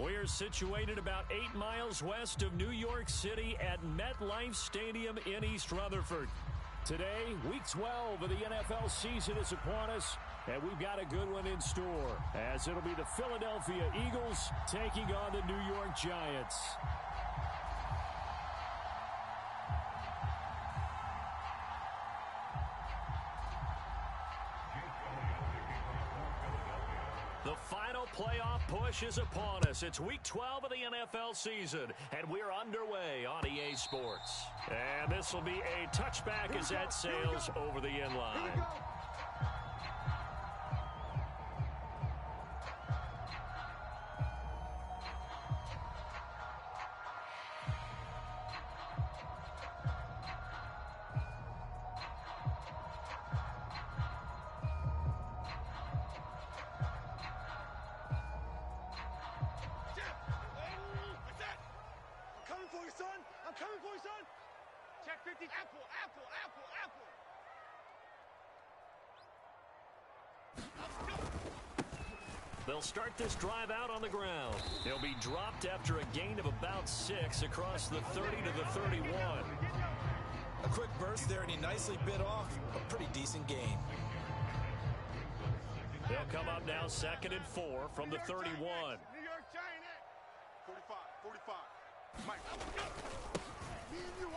We're situated about 8 miles west of New York City at MetLife Stadium in East Rutherford. Today, Week 12 of the NFL season is upon us, and we've got a good one in store, as it'll be the Philadelphia Eagles taking on the New York Giants. The final playoff push is upon us. It's Week 12 of the NFL season, and we're underway on EA Sports. And this will be a touchback as that sails over the end line. They'll start this drive out on the ground. He'll be dropped after a gain of about 6 across the 30 to the 31. A quick burst there, and he nicely bit off a pretty decent gain. They'll come up now 2nd and 4 from the 31. New York Giant 45. Mike.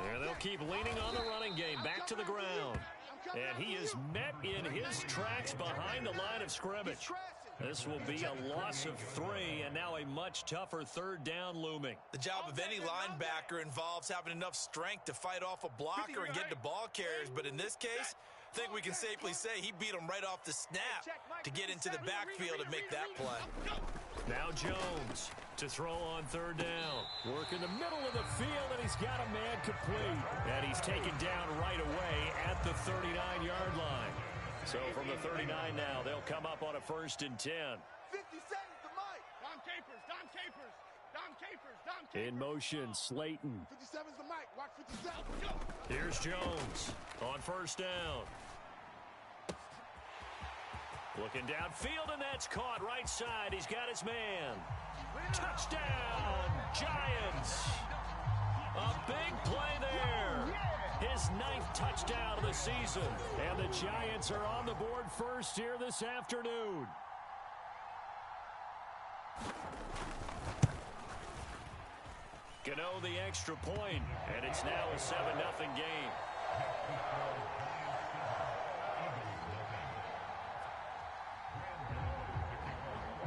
There they'll keep leaning on the running game. Back to the ground. And he is met in his tracks behind the line of scrimmage. This will be a loss of 3, and now a much tougher 3rd down looming. The job of any linebacker involves having enough strength to fight off a blocker and get to ball carriers, but in this case, I think we can safely say he beat him right off the snap to get into the backfield and make that play. Now Jones to throw on 3rd down. Work in the middle of the field, and he's got a man complete. And he's taken down right away at the 39-yard line. So from the 39 now, they'll come up on a 1st and 10. 50 seconds to Mike. Dom Capers. In motion, Slayton. 57's the Mike. Watch 57. Here's Jones on 1st down. Looking downfield, and that's caught right side. He's got his man. Touchdown, Giants. A big play there. His 9th touchdown of the season. And the Giants are on the board first here this afternoon. Gano the extra point, and it's now a 7-0 game.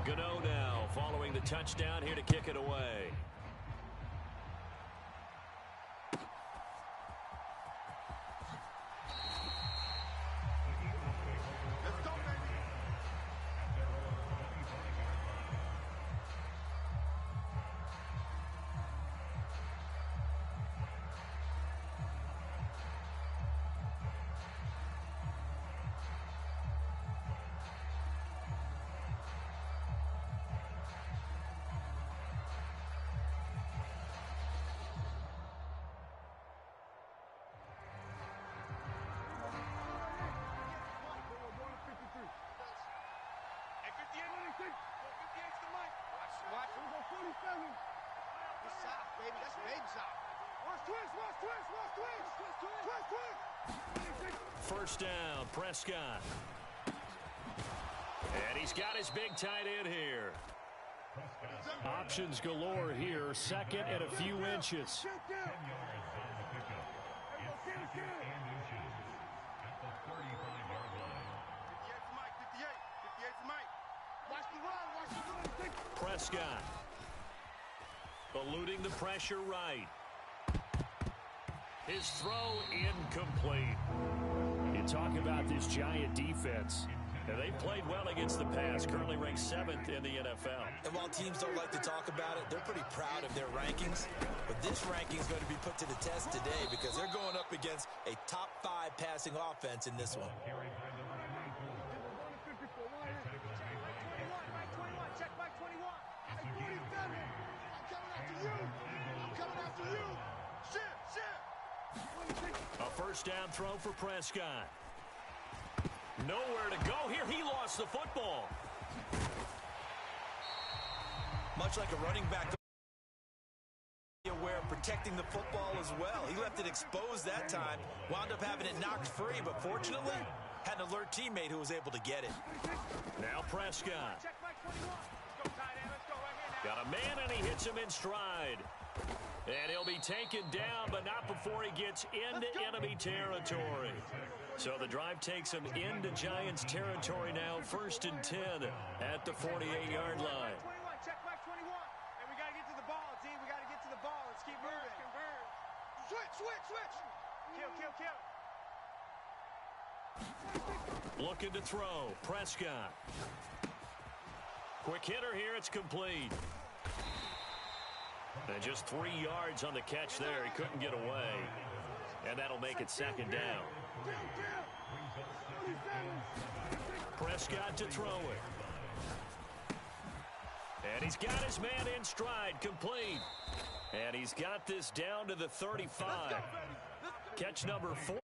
Gano now following the touchdown here to kick it away. First down, Prescott. And he's got his big tight end here. Options galore here. 2nd and a few inches. Prescott eluding the pressure right. His throw incomplete. You talk about this Giant defense. And they played well against the pass, currently ranked 7th in the NFL. And while teams don't like to talk about it, they're pretty proud of their rankings. But this ranking is going to be put to the test today because they're going up against a top 5 passing offense in this one. Check Mike 21. Hey, 47. I'm coming after you. Shit. A first down throw for Prescott. Nowhere to go here. He lost the football. Much like a running back, aware of protecting the football as well. He left it exposed that time, wound up having it knocked free, but fortunately had an alert teammate who was able to get it. Now Prescott. Got a man, and he hits him in stride. And he'll be taken down, but not before he gets into enemy territory. So the drive takes him into Giants territory now, 1st and 10 at the 48-yard line. Check back 21. And we got to get to the ball, D. We got to get to the ball. Let's keep moving. Switch. Looking to throw. Prescott. Quick hitter here. It's complete. And just 3 yards on the catch there. He couldn't get away. And that'll make it 2nd down. Prescott to throw it. And he's got his man in stride. Complete. And he's got this down to the 35. Catch number 4.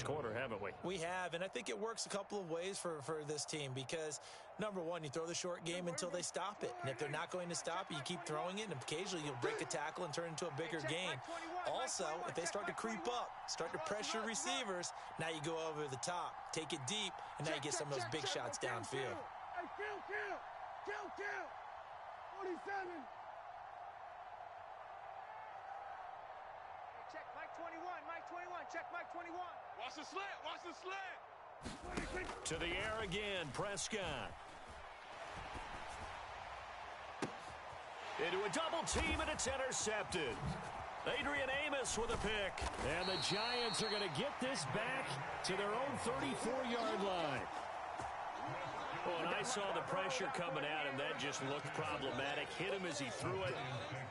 Quarter, haven't we? We have, and I think it works a couple of ways for this team because, number one, you throw the short game until they stop it. And if they're not going to stop it, you keep throwing it, and occasionally you'll break a tackle and turn it into a bigger gain. Also, if they start to creep up, start to pressure receivers, now you go over the top, take it deep, and now you get some of those big shots downfield. Hey, kill. 47. Check Mike 21. Check Mike 21. Watch the slant. To the air again, Prescott. Into a double team, and it's intercepted. Adrian Amos with a pick. And the Giants are going to get this back to their own 34-yard line. Well, and I saw the pressure coming at him. That just looked problematic. Hit him as he threw it,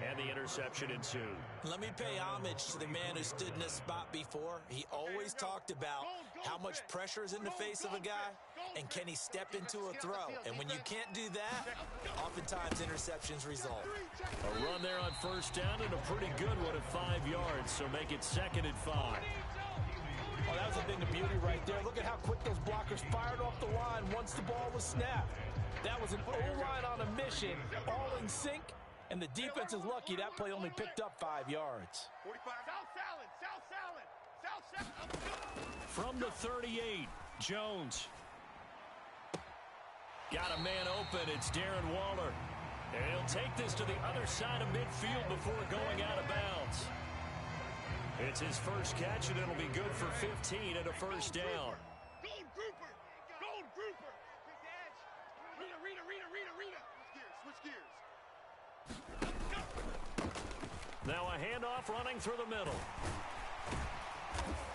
and the interception ensued. Let me pay homage to the man who stood in this spot before. He always talked about how much pressure is in the face of a guy, and can he step into a throw. And when you can't do that, oftentimes interceptions result. A run there on 1st down, and a pretty good one at 5 yards, so make it 2nd and 5. Oh, that was a thing of beauty right there. Look at how quick those blockers fired off the line once the ball was snapped. That was an O-line on a mission, all in sync, and the defense is lucky that play only picked up 5 yards. 45. South salad. From the 38, Jones. Got a man open. It's Darren Waller. And he'll take this to the other side of midfield before going out of bounds. It's his first catch, and it'll be good for 15 and a 1st down. Gold grouper. Rita. Switch gears. Now a handoff running through the middle.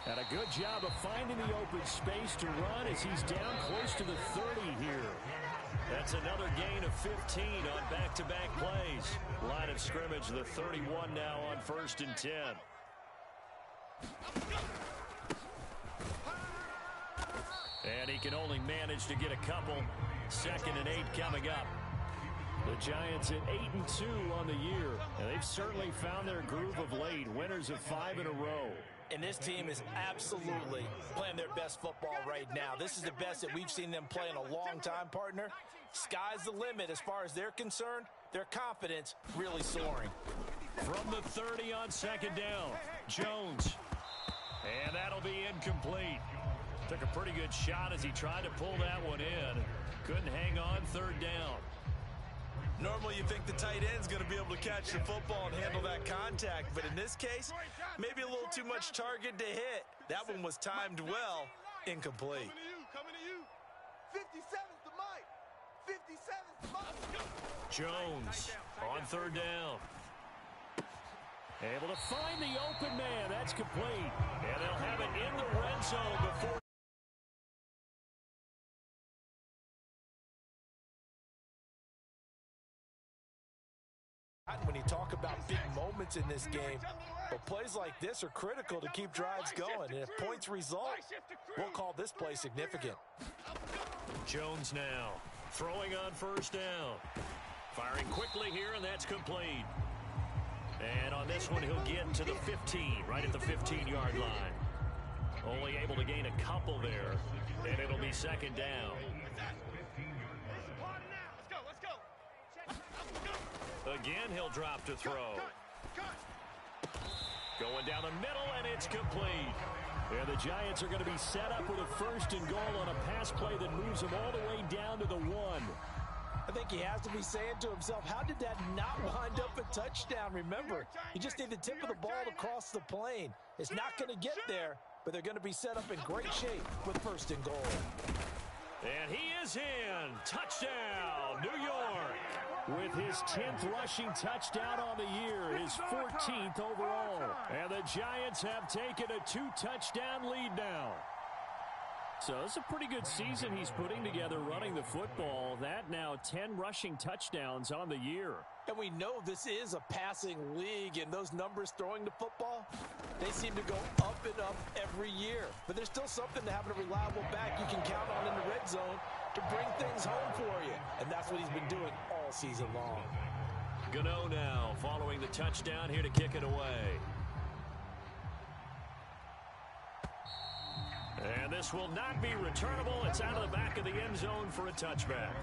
And a good job of finding the open space to run as he's down close to the 30 here. That's another gain of 15 on back-to-back plays. Line of scrimmage, the 31 now on 1st and 10. And he can only manage to get a couple. 2nd and 8 coming up. The Giants at 8-2 on the year. And they've certainly found their groove of late. Winners of 5 in a row. And this team is absolutely playing their best football right now. This is the best that we've seen them play in a long time, partner. Sky's the limit as far as they're concerned. Their confidence really soaring. From the 30 on 2nd down, Jones. And that'll be incomplete. Took a pretty good shot as he tried to pull that one in. Couldn't hang on 3rd down. Normally you think the tight end's going to be able to catch the football and handle that contact, but in this case, maybe a little too much target to hit. That one was timed well, incomplete. Coming to you. 57's the Mike. 57's the Mike. Jones on 3rd down. Able to find the open man. That's complete. And they'll have it in the red zone before. When you talk about big moments in this game, but plays like this are critical to keep drives going. And if points result, we'll call this play significant. Jones now throwing on 1st down. Firing quickly here, and that's complete. And on this one, he'll get to the 15, right at the 15-yard line. Only able to gain a couple there, and it'll be second down. Again, he'll drop to throw. Going down the middle, and it's complete. And the Giants are going to be set up with a 1st and goal on a pass play that moves them all the way down to the 1. I think he has to be saying to himself, how did that not wind up a touchdown? Remember, you just need the tip of the ball to cross the plane. It's not going to get there, but they're going to be set up in great shape with 1st and goal. And he is in. Touchdown, New York. With his 10th rushing touchdown on the year, his 14th overall. And the Giants have taken a 2-touchdown lead now. So it's a pretty good season he's putting together running the football. That now 10 rushing touchdowns on the year. And we know this is a passing league, and those numbers throwing the football, they seem to go up and up every year. But there's still something to having a reliable back you can count on in the red zone to bring things home for you. And that's what he's been doing all season long. Gano now following the touchdown here to kick it away. And this will not be returnable. It's out of the back of the end zone for a touchback.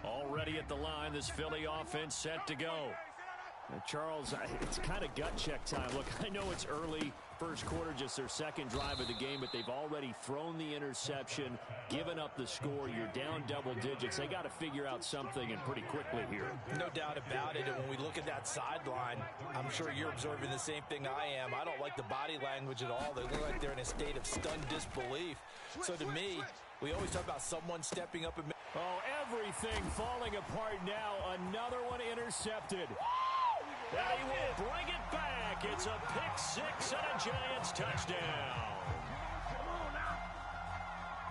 Already at the line, this Philly offense set to go. Now, Charles, it's kind of gut check time. Look, I know it's early, first quarter, just their second drive of the game, but they've already thrown the interception, given up the score. You're down double digits. They got to figure out something, and pretty quickly here. No doubt about it. And when we look at that sideline, I'm sure you're observing the same thing I am. I don't like the body language at all. They look like they're in a state of stunned disbelief. So to me, we always talk about someone stepping up and... Oh, everything falling apart now. Another one intercepted. And he will bring it back. It's a pick-6 and a Giants touchdown.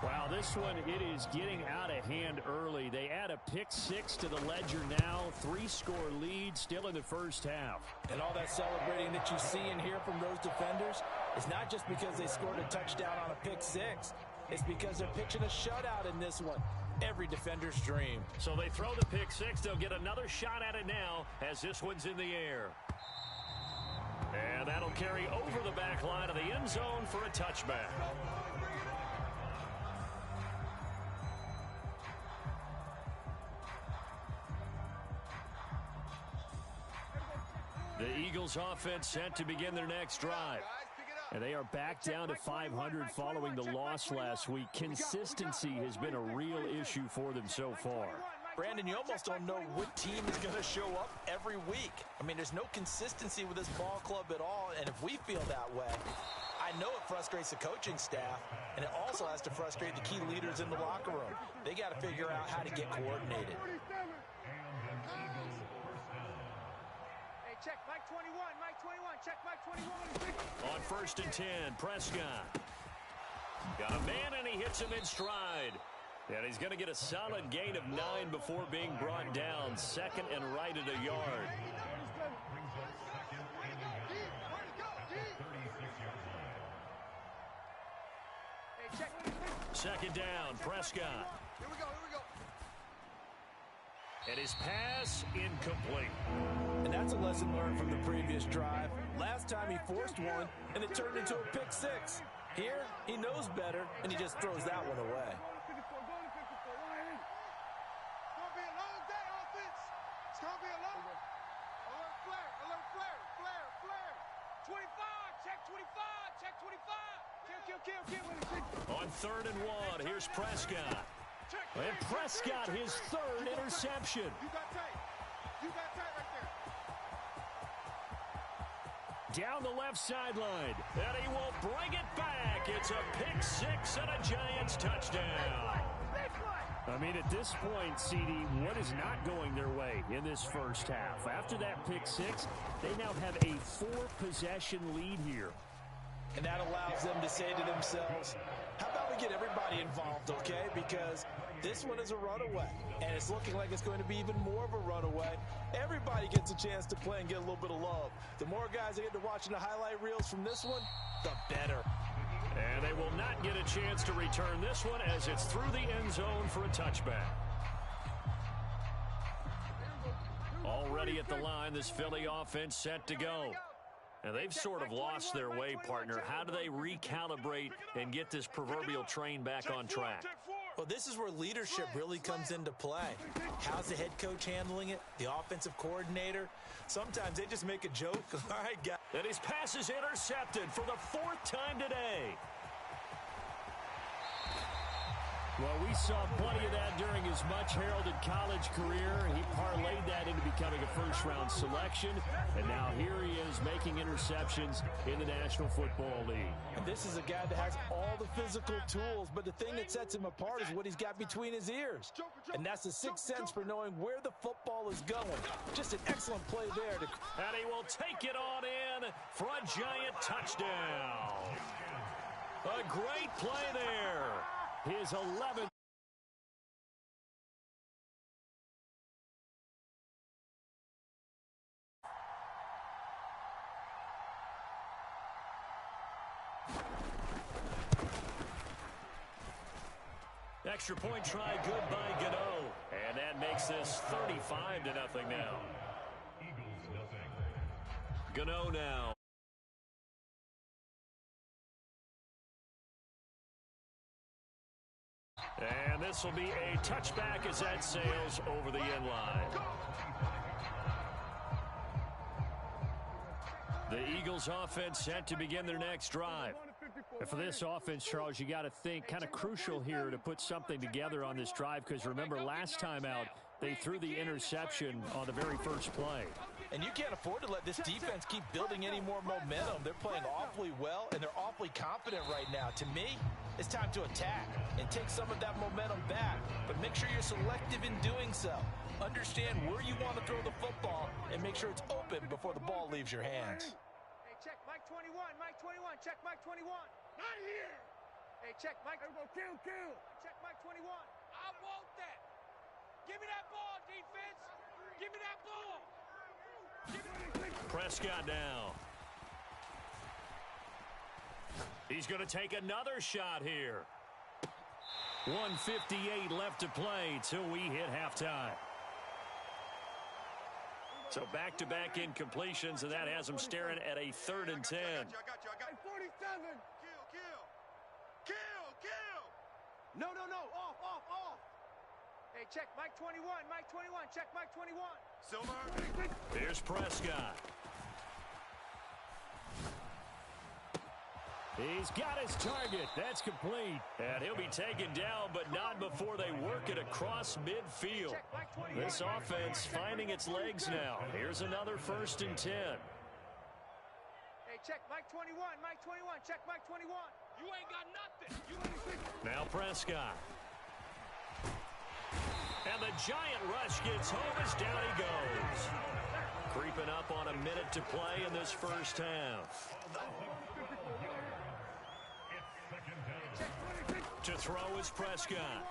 Wow, this one, it is getting out of hand early. They add a pick-6 to the ledger now. 3-score lead still in the first half. And all that celebrating that you see and hear from those defenders is not just because they scored a touchdown on a pick-6. It's because they're pitching a shutout in this one. Every defender's dream. So they throw the pick-6. They'll get another shot at it now as this one's in the air. And that'll carry over the back line of the end zone for a touchback. The Eagles offense set to begin their next drive. And they are back down to 500 following the loss last week. Consistency has been a real issue for them so far. Brandon, you almost don't know what team is going to show up every week. I mean, there's no consistency with this ball club at all, and if we feel that way, I know it frustrates the coaching staff, and it also has to frustrate the key leaders in the locker room. They got to figure out how to get coordinated. Check Mike 21, Mike 21, check Mike 21. On 1st and 10, Prescott. Got a man, and he hits him in stride. And he's going to get a solid gain of 9 before being brought down. Second and right at a yard. Second down, Prescott. Here we go. And his pass incomplete. And that's a lesson learned from the previous drive. Last time he forced one, and it turned into a pick-6. Here, he knows better, and he just throws that one away. It's gonna be a long day, offense. It's gonna be a long day. Alert flare. 25, check 25, check 25. Kill. On 3rd and 1, here's Prescott. And Prescott, his 3rd interception. You got tight right there. Down the left sideline. And he will bring it back. It's a pick-6 and a Giants touchdown. I mean, at this point, CD, what is not going their way in this first half? After that pick-6, they now have a 4-possession lead here. And that allows them to say to themselves, how about we get everybody involved, okay? Because this one is a runaway, and it's looking like it's going to be even more of a runaway. Everybody gets a chance to play and get a little bit of love. The more guys that get to watching the highlight reels from this one, the better. And they will not get a chance to return this one as it's through the end zone for a touchback. Already at the line, this Philly offense set to go. And they've sort of lost their way, partner. How do they recalibrate and get this proverbial train back on track? Well, this is where leadership really comes into play. How's the head coach handling it? The offensive coordinator? Sometimes they just make a joke. All right, guys. And his pass is intercepted for the 4th time today. Well, we saw plenty of that during his much-heralded college career. He parlayed that into becoming a first-round selection, and now here he is making interceptions in the National Football League. And this is a guy that has all the physical tools, but the thing that sets him apart is what he's got between his ears. And that's the sixth sense for knowing where the football is going. Just an excellent play there. And he will take it on in for a giant touchdown. A great play there. His 11th. Extra point try, good by Gano. And that makes this 35-0 now. Gano now. And this will be a touchback as that sails over the end line. The Eagles offense set to begin their next drive. And for this offense, Charles, you got to think kind of crucial here to put something together on this drive, because remember last time out they threw the interception on the very first play. And you can't afford to let this defense keep building any more momentum. They're playing awfully well, and they're awfully confident right now. To me, it's time to attack and take some of that momentum back, but make sure you're selective in doing so. Understand where you want to throw the football and make sure it's open before the ball leaves your hands. Hey, check Mike 21, Mike 21, check Mike 21. Not here. Hey, check Mike. Hey, go kill. Check Mike 21. I want that. Give me that ball, defense. Give me that ball. Prescott now. He's going to take another shot here. 1:58 left to play till we hit halftime. So back-to-back incompletions, and that has him staring at a 3rd and 10. I got you. 47. Kill. No. Off. Hey, check Mike 21, Mike 21, check Mike 21. Silver. Here's Prescott. He's got his target. That's complete. And he'll be taken down, but not before they work it across midfield. This offense finding its legs now. Here's another 1st and 10. Hey, check Mike 21, Mike 21, check Mike 21. You ain't got nothing. Now Prescott. And the giant rush gets home as down he goes. Creeping up on a minute to play in this first half. To throw is Prescott.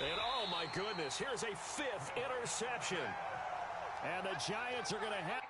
And oh my goodness, here's a 5th interception. And the Giants are going to have...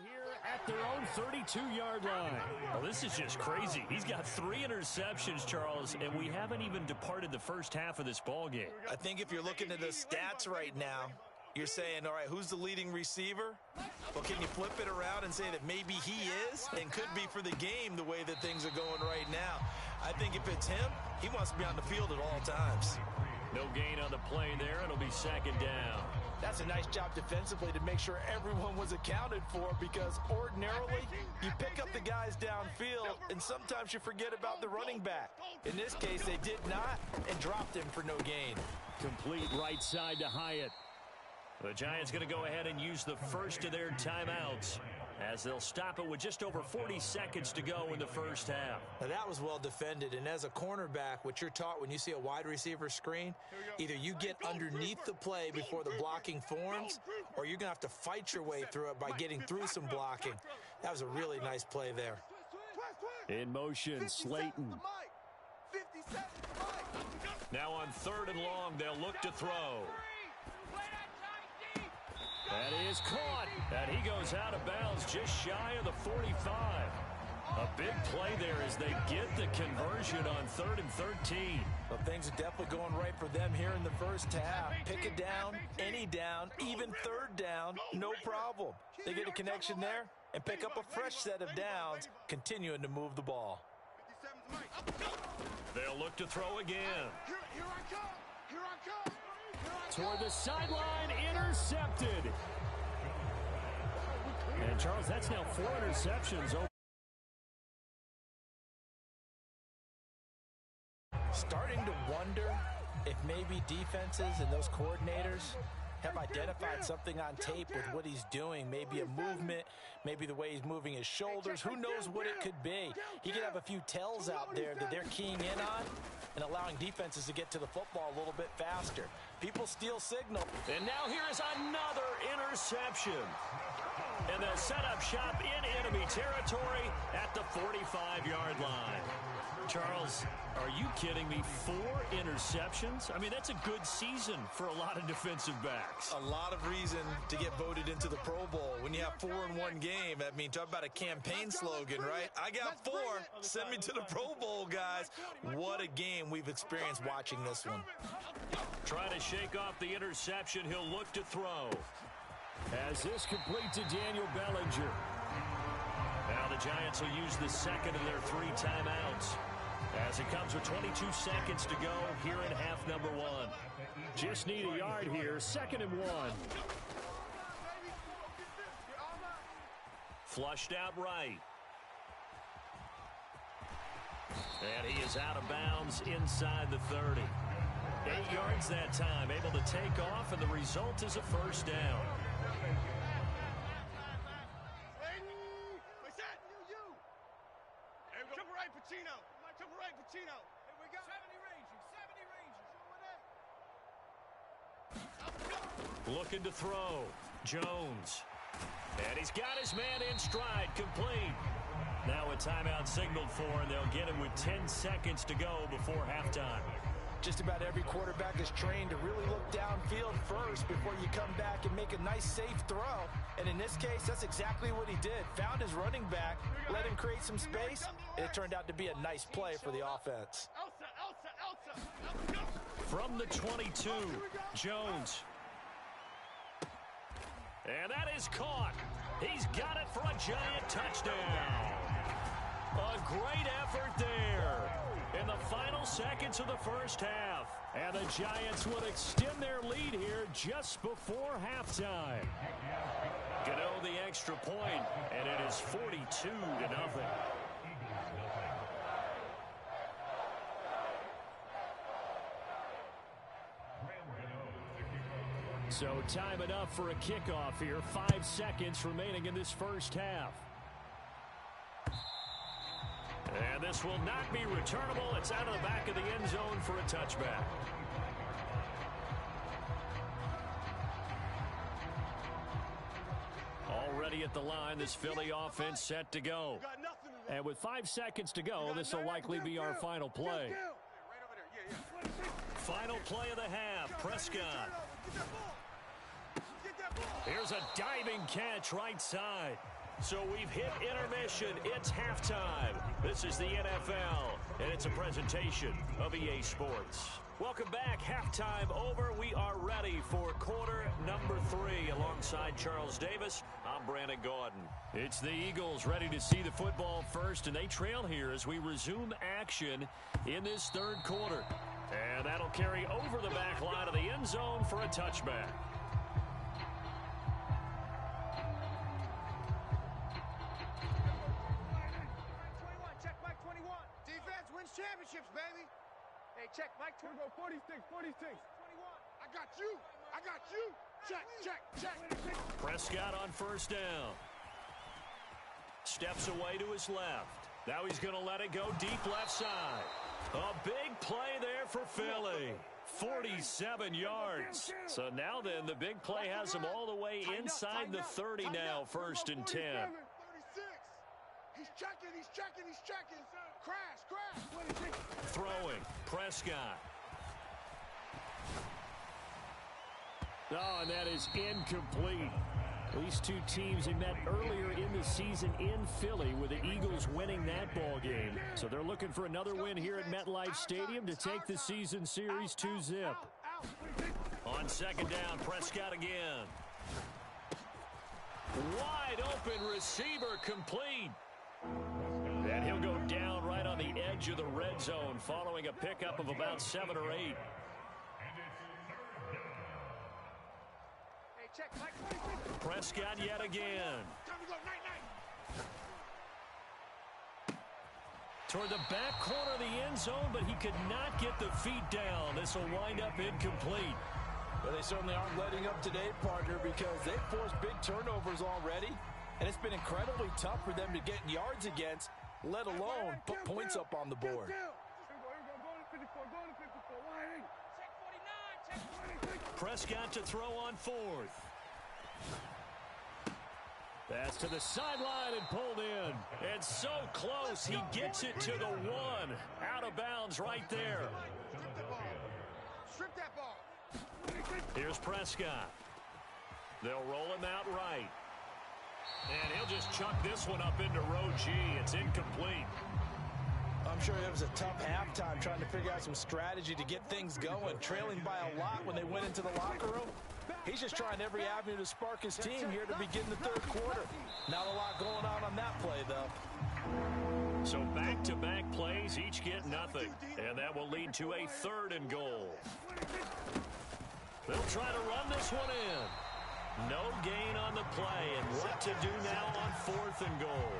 here at their own 32-yard line. Well, this is just crazy. He's got 3 interceptions, Charles, and we haven't even departed the first half of this ball game. I think if you're looking at the stats right now, you're saying, all right, who's the leading receiver? Well, can you flip it around and say that maybe he is and could be for the game the way that things are going right now? I think if it's him, he wants to be on the field at all times. No gain on the play there. It'll be 2nd down. That's a nice job defensively to make sure everyone was accounted for, because ordinarily you pick up the guys downfield and sometimes you forget about the running back. In this case, they did not and dropped him for no gain. Complete right side to Hyatt. The Giants going to go ahead and use the first of their timeouts as they'll stop it with just over 40 seconds to go in the first half. Now that was well defended, and as a cornerback, what you're taught when you see a wide receiver screen, either you get underneath the play before the blocking forms, or you're going to have to fight your way through it by getting through some blocking. That was a really nice play there. In motion, Slayton. Now on 3rd and long, they'll look to throw. That is caught, and he goes out of bounds just shy of the 45. A big play there as they get the conversion on 3rd and 13. Well, things are definitely going right for them here in the first half. Pick a down, any down, even 3rd down, no problem. They get a connection there and pick up a fresh set of downs, continuing to move the ball. They'll look to throw again. Here I come. Here I come. Toward the sideline, intercepted. And Charles, that's now 4 interceptions. Starting to wonder if maybe defenses and those coordinators have identified something on tape with what he's doing. Maybe a movement, maybe the way he's moving his shoulders. Who knows what it could be? He could have a few tells out there that they're keying in on and allowing defenses to get to the football a little bit faster. People steal signal. And now here is another interception. And they'll set up shop in enemy territory at the 45-yard line. Charles, are you kidding me? 4 interceptions? I mean, that's a good season for a lot of defensive backs. A lot of reason to get voted into the Pro Bowl. When you have 4 in one game, I mean, talk about a campaign slogan, right? I got 4. Send me to the Pro Bowl, guys. What a game we've experienced watching this one. Trying to shake off the interception. He'll look to throw. As this complete to Daniel Bellinger. Now the Giants will use the second of their 3 timeouts. As it comes with 22 seconds to go here in half number 1. Just need a yard here. 2nd and 1. Flushed out right. And he is out of bounds inside the 30. 8 yards that time. Able to take off, and the result is a first down. Triple right, Pacino. Triple right, Pacino. Here we go. 70 ranging. Looking to throw. Jones. And he's got his man in stride. Complete. Now a timeout signaled for, and they'll get him with 10 seconds to go before halftime. Just about every quarterback is trained to really look downfield first before you come back and make a nice, safe throw. And in this case, that's exactly what he did. Found his running back, let him create some space, and it turned out to be a nice play for the offense. From the 22, Jones. And that is caught. He's got it for a giant touchdown. A great effort there in the final seconds of the first half. And the Giants would extend their lead here just before halftime. Gano the extra point, and it is 42-0. So time enough for a kickoff here. 5 seconds remaining in this first half. And this will not be returnable. It's out of the back of the end zone for a touchback. Already at the line, this Philly offense set to go. And with 5 seconds to go, this will likely be our final play. Final play of the half. Prescott. Here's a diving catch right side. So we've hit intermission. It's halftime. This is the NFL, and it's a presentation of EA Sports. Welcome back. Halftime over. We are ready for quarter number 3. Alongside Charles Davis, I'm Brandon Gaudin. It's the Eagles ready to see the football first, and they trail here as we resume action in this third quarter. And that'll carry over the back line of the end zone for a touchback. Championships, baby. Hey, check Mike 20. 46. 46. 21. Prescott on first down. Steps away to his left. Now he's going to let it go deep left side. A big play there for Philly. 47 yards. So now then, the big play has him all the way inside the 30 now, 1st and 10. He's checking. Crash. Throwing. Prescott. Oh, and that is incomplete. These two teams they met earlier in the season in Philly with the Eagles winning that ball game. So they're looking for another win here at MetLife Stadium to take the season series 2-0. On second down, Prescott again. Wide open receiver complete. And he'll go down right on the edge of the red zone following a pickup of about 7 or 8. Prescott yet again. Toward the back corner of the end zone, but he could not get the feet down. This will wind up incomplete. Well, they certainly aren't letting up today, partner, because they've forced big turnovers already, and it's been incredibly tough for them to get yards against, let alone put points up on the board. Prescott to throw on 4th. Pass to the sideline and pulled in. And so close, he gets it to the 1. Out of bounds right there. Strip that ball. Here's Prescott. They'll roll him out right. And he'll just chuck this one up into row G. It's incomplete. I'm sure it was a tough halftime trying to figure out some strategy to get things going, trailing by a lot when they went into the locker room. He's just trying every avenue to spark his team here to begin the 3rd quarter. Not a lot going on that play, though. So back-to-back plays, each get nothing. And that will lead to a 3rd and goal. They'll try to run this one in. No gain on the play, and what to do now on 4th and goal.